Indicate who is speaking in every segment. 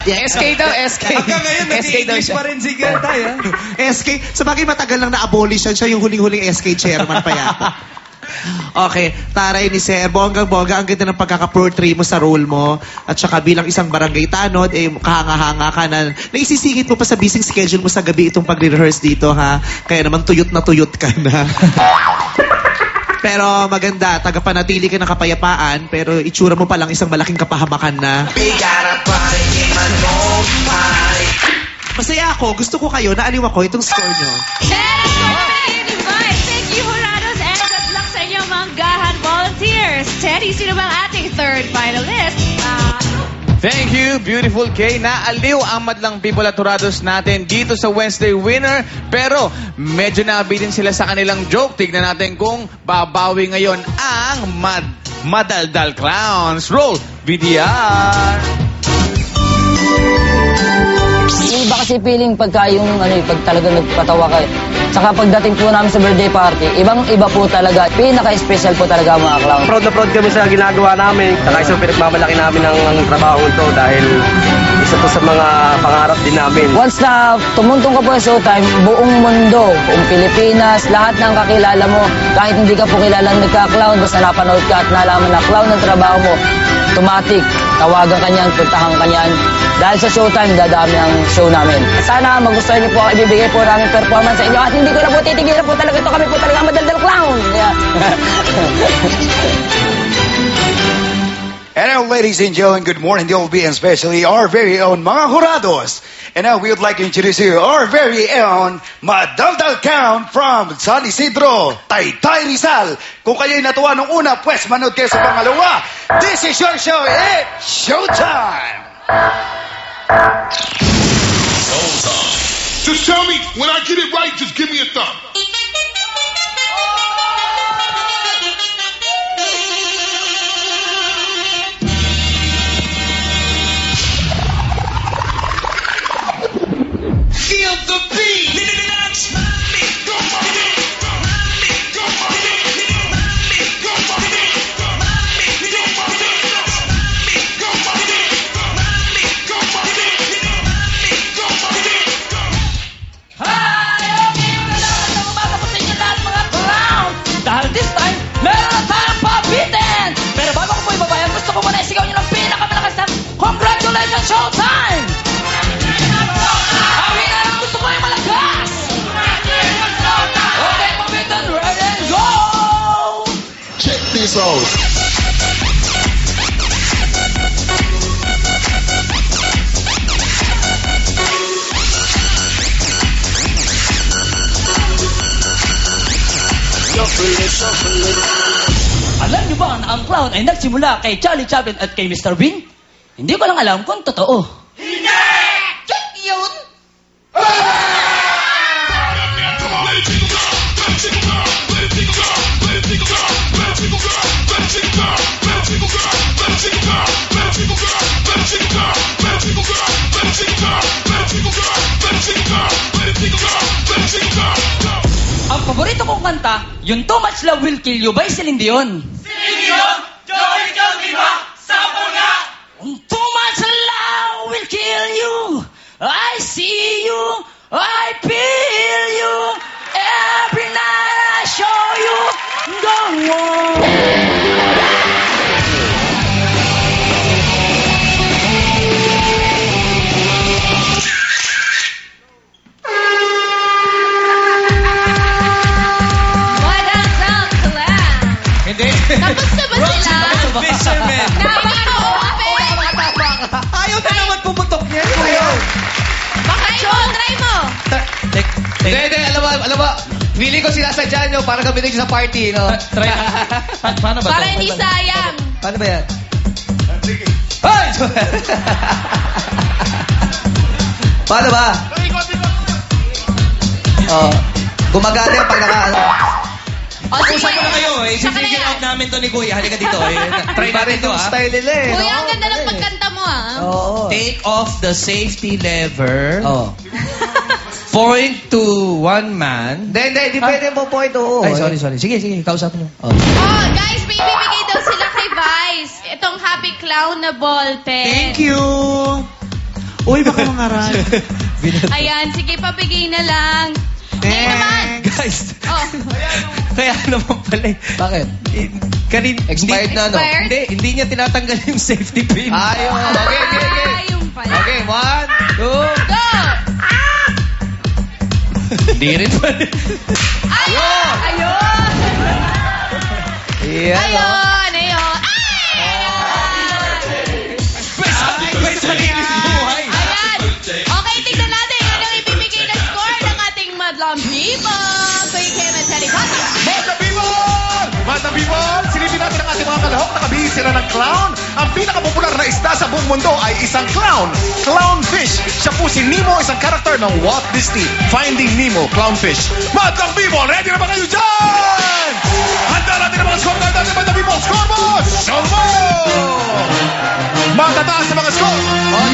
Speaker 1: SK daw, SK.
Speaker 2: Hanggang ngayon, nag-English pa rin si Gertay, ha?
Speaker 3: SK, sabagay matagal lang na-abolish siya yung huling-huling SK chairman pa yata. Okay, taray ni Sir, bonggang-bongga, ang ganda ng pagkaka-portray mo sa role mo. At saka bilang isang barangay tanod, kahanga-hanga ka na naisisingit mo pa sa busy schedule mo sa gabi itong pagre-rehearse dito, ha? Kaya naman tuyot na tuyot ka na. Pero maganda, tagapanatili ka ng kapayapaan, pero itsura mo palang isang malaking kapahamakan na. Masaya ako, gusto ko kayo, naaliw ako itong score nyo.
Speaker 4: Thank you, Jurados, and good luck sa inyong manggahan volunteers. Teddy, sino bang ating third finalist?
Speaker 1: Thank you, beautiful Kay. Naaliw ang madlang people at Jurados natin dito sa Wednesday winner. Pero medyo nabitin sila sa kanilang joke. Tignan natin kung babawi ngayon ang Madaldal Clowns. Roll VDR.
Speaker 5: Iba kasi feeling pagka yung pag talaga nagpatawa ka. Saka pagdating po namin sa birthday party, ibang-iba po talaga. Pinaka-special po talaga mga clown.
Speaker 6: Proud na proud kami sa ginagawa namin. Saka isang pinagmamalaki namin ang trabaho ito dahil isa to sa mga pangarap din namin.
Speaker 5: Once na tumuntong ka po sa showtime, buong mundo, buong Pilipinas, lahat ng kakilala mo, kahit hindi ka po kilala nagka-clown, basta napanood ka at nalaman na clown ang trabaho mo, automatic, tawagan ka niyan, puntahan ka niyan. Dahil sa showtime, dadami ang show namin. Sana magustuhan niyo po ang ibibigay po namin performance sa inyo at hindi ko na po titigilan po talaga ito. Kami po talaga ang Madaldal Clown. Yeah.
Speaker 2: And now, ladies and gentlemen, good morning, DLB, and especially our very own mga Jurados. And now, we would like to introduce you our very own Madaldal Clown from San Isidro, Taytay, Rizal. Kung kayo'y natuwa nung una, pues manood kayo sa pangalawa. This is your show, it's showtime!
Speaker 7: Just tell me, when I get it right, just give me a thumb. Feel the beat!
Speaker 5: Dahil this time, meron na tayong pabitin! Pero bago ko po ibabayan, gusto ko muna isigaw nyo ng pinakamalakas na congratulations showtime! Awin na lang, gusto ko yung malakas! Okay, pabitin, ready and go!
Speaker 7: Check this out.
Speaker 5: Alam niyo ba na ang clown ay nagsimula kay Charlie Chaplin at kay Mr. Bean? Hindi ko lang alam kung totoo. Hindi! Check yun! Ang paborito kong kanta, yung Too Much Love Will Kill You by Celine Dion.
Speaker 8: Celine Dion? Joey Ikaw, di ba? Sample nga!
Speaker 5: Too much love will kill you. I see you, I feel you. Every night I show you. Go on.
Speaker 4: Tapos na ba sila?
Speaker 2: Fisherman!
Speaker 3: Ayaw na naman pumutok niya.
Speaker 4: Try mo!
Speaker 1: Hindi, alam mo, feeling ko sinasadya nyo para gamitin sa party, no?
Speaker 5: Try. Paano ba?
Speaker 4: Para hindi sayang.
Speaker 3: Paano ba yan?
Speaker 1: Hoy!
Speaker 3: Paano ba? Gumagana yung pag
Speaker 4: Sige.
Speaker 2: Usap na kayo, i-figure out namin to ni Kuya. Halika dito, try natin to,
Speaker 3: style nila eh.
Speaker 4: Kuya, ang ganda ng pagkanta mo,
Speaker 3: Oo.
Speaker 2: Take off the safety lever.
Speaker 3: Oh.
Speaker 2: Point to one man.
Speaker 3: Hindi pwede mo point, oo.
Speaker 2: Ay, sorry. Sige, kausapin nyo.
Speaker 4: Oh, guys, may bibigay daw sila kay Vice. Itong Happy Clown na ball pen.
Speaker 3: Thank you. Uy, baka mangaral.
Speaker 4: Ayan, sige, pabigay na lang. Ngayon naman.
Speaker 9: Guys,
Speaker 4: Oh.
Speaker 9: kaya naman pala eh.
Speaker 6: Bakit?
Speaker 9: Expired na, no?
Speaker 4: Expired?
Speaker 9: Hindi niya tinatanggal yung safety pin.
Speaker 1: Ayun. Okay.
Speaker 4: Ayun pala.
Speaker 1: Okay, 1, 2.
Speaker 4: Go!
Speaker 9: Hindi rin pala.
Speaker 4: Ayun! Ayun!
Speaker 1: Yan.
Speaker 4: Ayun! Ayun!
Speaker 9: May sarili buhay.
Speaker 4: Ayan! Okay, tignan natin ano ang ibibigay na score ng ating madlang people. Kuya Kim and Teddy Pata.
Speaker 7: Madam People! Silipin natin ang ating mga kalahok na kabihis ng clown. Ang pinakapopular na isda sa buong mundo ay isang clown. Clownfish. Siya po si Nemo, isang karakter ng Walt Disney. Finding Nemo, Clownfish. Madam People, ready na ba kayo dyan? Handa natin ang mga score natin, Madam People. Score mo! Show mo! Matataas sa mga score.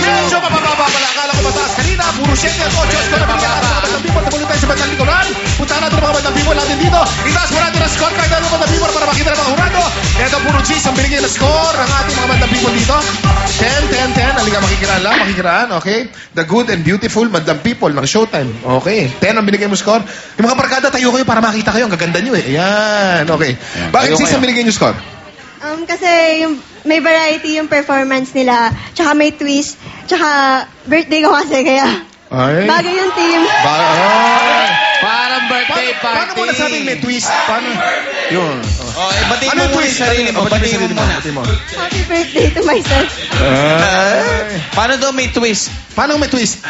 Speaker 7: Medyo mabababa pala. Akala ko mataas kanina. Puro 7 at 8 score na binigyan natin sa Madam People. Tumulong tayo sa bandang likuran. Puntahan natin ang mga Madam People natin dito. Itaas mo natin ang score kahit ano Madam People para makita ng mga hurado. Ito puro G's ang binigyan na score ng ating mga Madam People dito. 10, 10, 10. Halika, makikiraan lang. Makikiraan, okay? The good and beautiful Madam People ng Showtime. Okay. 10 ang binigyan mo score. Yung mga barkada, tayo kayo para makita kayo. Ang gaganda nyo eh. Ayan. Okay. Bakit
Speaker 1: Tayo
Speaker 7: 6
Speaker 1: kayo.
Speaker 7: ang binigyan nyo score?
Speaker 10: Kasi yung may variety yung performance nila, tsaka may twist, tsaka birthday ko kasi, kaya
Speaker 7: Ay.
Speaker 10: bagay yung team.
Speaker 1: Parang birthday party.
Speaker 7: Paano mo nasabing may twist? Paano? Yun.
Speaker 1: Oh, batiin
Speaker 7: Ano
Speaker 1: mo
Speaker 7: yung
Speaker 1: muna
Speaker 7: twist?
Speaker 1: yung sarili mo. Batiin mo muna.
Speaker 7: Batiin mo.
Speaker 10: Happy birthday to myself.
Speaker 1: Paano daw may twist?
Speaker 7: Paano may twist?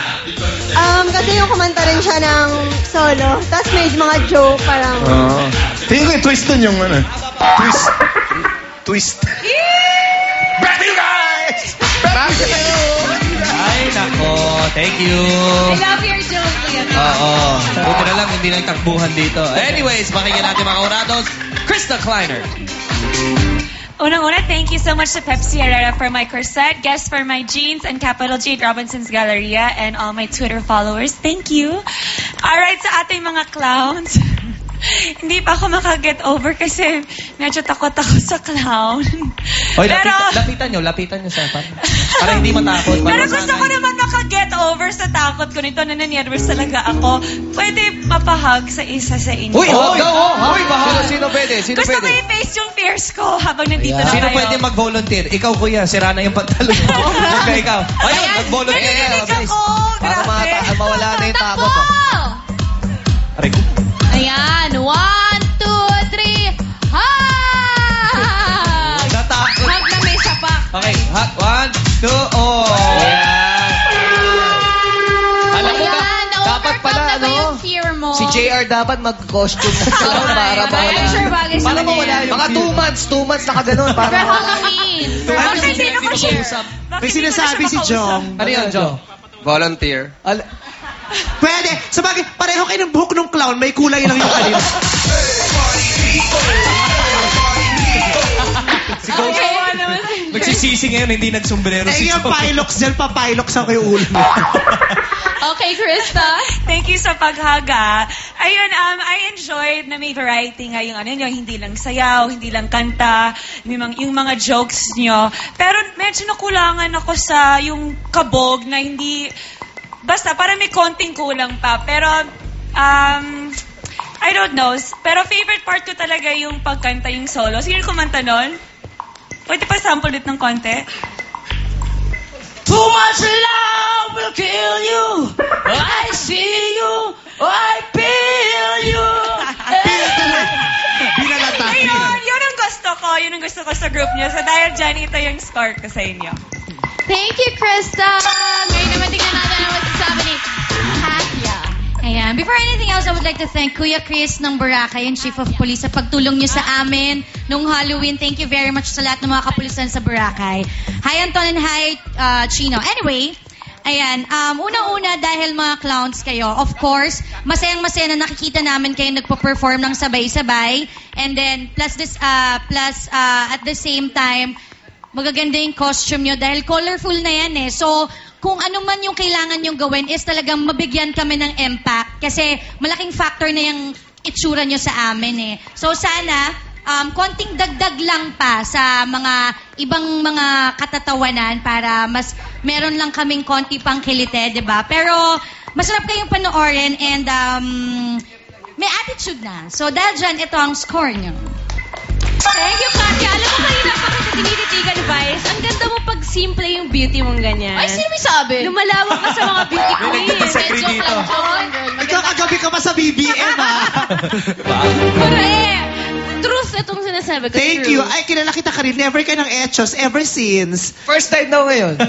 Speaker 10: Kasi yung kumanta rin siya ng solo, tapos may mga joke, parang...
Speaker 7: Tingin ko yung twist dun yung ano. Twist. Back to you guys! Back to you!
Speaker 9: Ay, nako. Thank you.
Speaker 4: I love your joke, Kuya Kim.
Speaker 9: Oo. Buti na lang, hindi lang takbuhan dito. Anyways, pakinggan natin mga Horados. Krista Kleiner.
Speaker 11: Unang-una, thank you so much to Pepsi Herrera for my corset, guests for my jeans, and Capital Jade Robinson's Galleria, and all my Twitter followers. Thank you. Alright, sa ating mga clowns. Hindi pa ako makaget over kasi medyo takot ako sa clown.
Speaker 9: Oy,
Speaker 11: Pero,
Speaker 9: lapitan nyo sa para hindi matakot.
Speaker 11: pero gusto ko naman makaget over sa takot ko nito na nanervous talaga ako. Pwede mapahag sa isa sa inyo.
Speaker 1: Uy, Sino pwede? Sino
Speaker 11: Gusto ko
Speaker 1: pwede?
Speaker 11: i-face yung fears ko habang nandito na
Speaker 9: Sino
Speaker 11: kayo.
Speaker 9: pwede mag-volunteer? Ikaw, kuya. Sira na yung pantalon mo. Okay, ikaw. Ayun,
Speaker 11: Ayan,
Speaker 9: mag-volunteer.
Speaker 11: narinig ako.
Speaker 1: Para
Speaker 11: Grabe.
Speaker 1: mawala na yung takot.
Speaker 9: Aray ko.
Speaker 4: Ayan, 1, 2, 3, hug!
Speaker 9: Natakot.
Speaker 4: Hug na may sapak.
Speaker 9: Okay, hot. 1, 2, oh.
Speaker 1: Alam mo,
Speaker 4: Ayan,
Speaker 1: dapat pala,
Speaker 4: na ba
Speaker 1: ano?
Speaker 4: yung fear mo?
Speaker 1: Si JR dapat mag-costume na siya para
Speaker 4: I'm sure bagay sa
Speaker 1: Para mawala
Speaker 4: kanya.
Speaker 1: yung mga 2 months nakaganon.
Speaker 4: For
Speaker 1: Para
Speaker 4: Halloween. For
Speaker 11: Bakit
Speaker 4: Halloween.
Speaker 11: hindi ko siya?
Speaker 3: May sinasabi si Jong.
Speaker 1: Ano yun, Joe?
Speaker 6: Volunteer.
Speaker 3: Pwede. Sabagay, pareho kayo ng buhok ng clown. May kulay lang yung kanila.
Speaker 11: Okay.
Speaker 9: Nagsisisi ngayon, hindi nagsombrero si
Speaker 3: yung
Speaker 9: Joe.
Speaker 3: Pilox dyan, papilox ako yung ulo mo.
Speaker 4: Okay, Krista.
Speaker 11: Thank you sa paghaga. Ayun, I enjoyed na may variety nga yung ano nyo, hindi lang sayaw, hindi lang kanta, yung mga jokes nyo. Pero medyo nakulangan ako sa yung kabog na hindi, basta parang may konting kulang pa. Pero, I don't know. Pero favorite part ko talaga yung pagkanta, yung solo. Sino kumanta nun? Pwede pa sample dit ng konti?
Speaker 8: Too much love will kill you. I see you. I feel you.
Speaker 3: Binalata.
Speaker 11: Ayun, yun ang gusto ko. Yun ang gusto ko sa group niyo. So dahil dyan, ito yung score ko sa inyo.
Speaker 4: Thank you, Krista. Ngayon naman tingnan natin ang masasabi ni Katya.
Speaker 12: Ayan. Before anything else, I would like to thank Kuya Chris ng Boracay and Chief of Police sa pagtulong niyo sa amin nung Halloween. Thank you very much sa lahat ng mga kapulisan sa Boracay. Hi, Anton, and hi, Chino. Anyway, ayan, unang-una dahil mga clowns kayo, of course, masayang-masaya na nakikita namin kayo nagpo-perform ng sabay-sabay. And then, plus at the same time, magaganda yung costume nyo dahil colorful na yan eh. So, kung ano man yung kailangan nyong gawin is talagang mabigyan kami ng impact kasi malaking factor na yung itsura nyo sa amin eh. So, sana, konting dagdag lang pa sa mga ibang mga katatawanan para mas meron lang kaming konti pang kilite, di ba? Pero masarap kayong panoorin and may attitude na. So dahil dyan, ito ang score nyo.
Speaker 4: Thank you, Katya. Alam mo kanina pa kita tinititigan, Vice. Ang ganda mo pag simple yung beauty mong ganyan.
Speaker 12: Ay, sino may sabi?
Speaker 4: Lumalawak ka sa mga beauty
Speaker 9: May
Speaker 4: queen.
Speaker 9: nagdidisagree dito.
Speaker 3: Ikaw kagabi ka pa sa BBM, ha?
Speaker 4: Correct. Truth itong sinasabi ko.
Speaker 3: Thank you. Ay, kilala kita ka rin. Never ka ng etchos ever since.
Speaker 6: First time daw ngayon.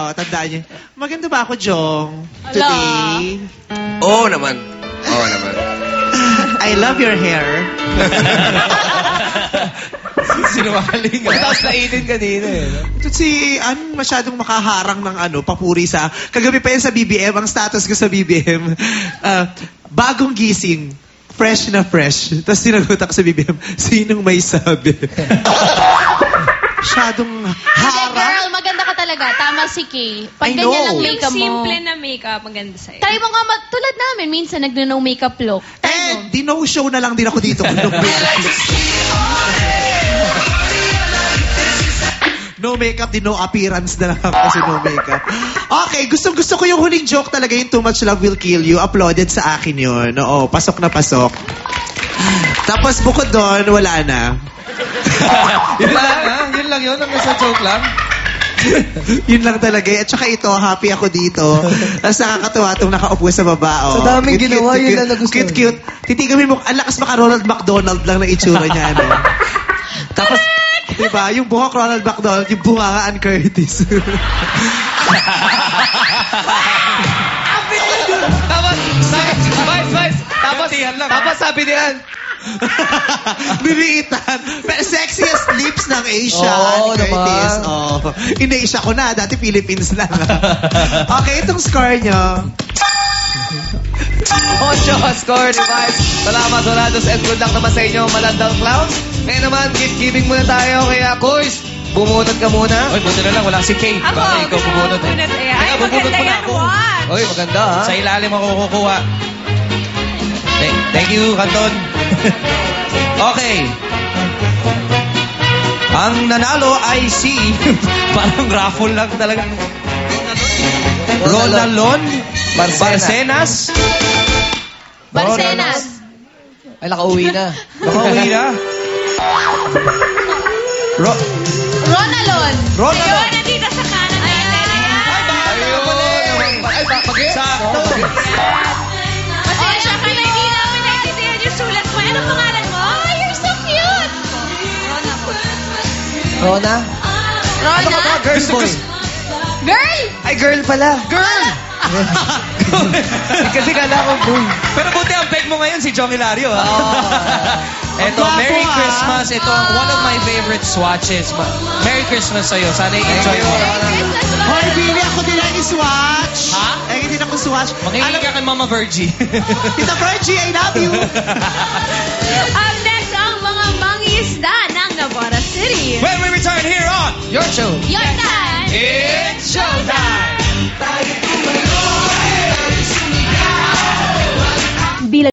Speaker 3: Tandaan nyo. Maganda ba ako, Jong? Today?
Speaker 6: Oo naman.
Speaker 3: I love your hair.
Speaker 9: Sinungaling.
Speaker 6: Tapos nainin kanina eh.
Speaker 3: Ito si, masyadong makaharang ng papuri sa, kagabi pa yan sa BBM, ang status ko sa BBM, bagong gising, fresh na fresh. Tapos sinagot ako sa BBM, sinong may sabi? Masyadong harang.
Speaker 12: Girl, maganda ka talaga. Tama si Kay. Pag
Speaker 3: I
Speaker 12: ganyan
Speaker 3: know.
Speaker 12: ang
Speaker 4: Yung
Speaker 12: makeup mo.
Speaker 4: simple na makeup, maganda sa'yo.
Speaker 12: Try mo nga, tulad namin, minsan nag-no makeup look.
Speaker 3: Di no show na lang din ako dito. No makeup, di no appearance na lang kasi no makeup. Okay, gusto ko yung huling joke talaga, yung Too Much Love Will Kill You. Uploaded sa akin yun. Oo, pasok na pasok. Tapos bukod doon, wala na.
Speaker 9: Yun lang yun. Ang nasa joke lang.
Speaker 3: Yun lang talaga. At saka ito, happy ako dito. Tapos nakakatuwa itong nakaupo sa baba. Oh.
Speaker 6: Sa daming ginawa, yun lang nagustuhan.
Speaker 3: Cute. Titigamin mo, ang lakas maka Ronald McDonald lang na itsura niya. Tapos, diba, yung buhok Ronald McDonald, yung bunga Ann Curtis.
Speaker 6: Tapos sabi niyan,
Speaker 3: Niliitan. Pero sexiest lips ng Asia.
Speaker 6: Oo,
Speaker 3: Curtis.
Speaker 6: naman.
Speaker 3: Oh. In-Asia ko na. Dati Philippines lang. Okay, itong score nyo.
Speaker 6: 8 score ni Vice. Salamat, Dorados, and good luck naman sa inyo, Malandang Clowns. Ngayon naman, gift-giving muna tayo. Kaya, Koys, bumunot ka muna.
Speaker 9: Oy, buti na lang. Wala si Kay.
Speaker 4: Ako,
Speaker 9: Baka ikaw bumunot eh.
Speaker 4: Ay, maganda yan. What?
Speaker 6: Oy, maganda ha.
Speaker 9: Sa ilalim ako kukuha. Thank you, Canton. Okay. Ang nanalo ay si... Parang raffle lang talaga. Ronalon Barcenas.
Speaker 12: Barcenas.
Speaker 6: Ay, nakauwi na.
Speaker 9: Nakauwi na.
Speaker 12: Ronalon.
Speaker 4: Ayun, nandito sa kanan natin.
Speaker 6: Ay, bakit?
Speaker 9: Sakto.
Speaker 4: Pasensya ka na, hindi namin naintindihan yung sulat mo. Anong pangalan mo? Oh, you're so cute!
Speaker 6: Rona? Ano ka ba? Girl boy?
Speaker 12: Girl!
Speaker 6: Ay, girl pala. Girl! Kasi kala ko boy.
Speaker 9: Pero buti ang peg mo ngayon si Jong Hilario, ha? Eto,
Speaker 3: Ang
Speaker 9: Merry
Speaker 3: gwapo, ha?
Speaker 9: Christmas. Ito, one of my favorite swatches. Merry Christmas sa'yo. Sana i-enjoy mo.
Speaker 3: Hoy, Billy, ako din ang iswatch.
Speaker 9: Ha?
Speaker 3: Ay, hindi na ako swatch.
Speaker 9: Mangingi ka kay Mama Virgie.
Speaker 3: Tita Virgie, I love you.
Speaker 4: Up next, ang mga mangingisda ng Navara City.
Speaker 9: When we return here on
Speaker 6: Your show.
Speaker 12: Your time!
Speaker 9: It's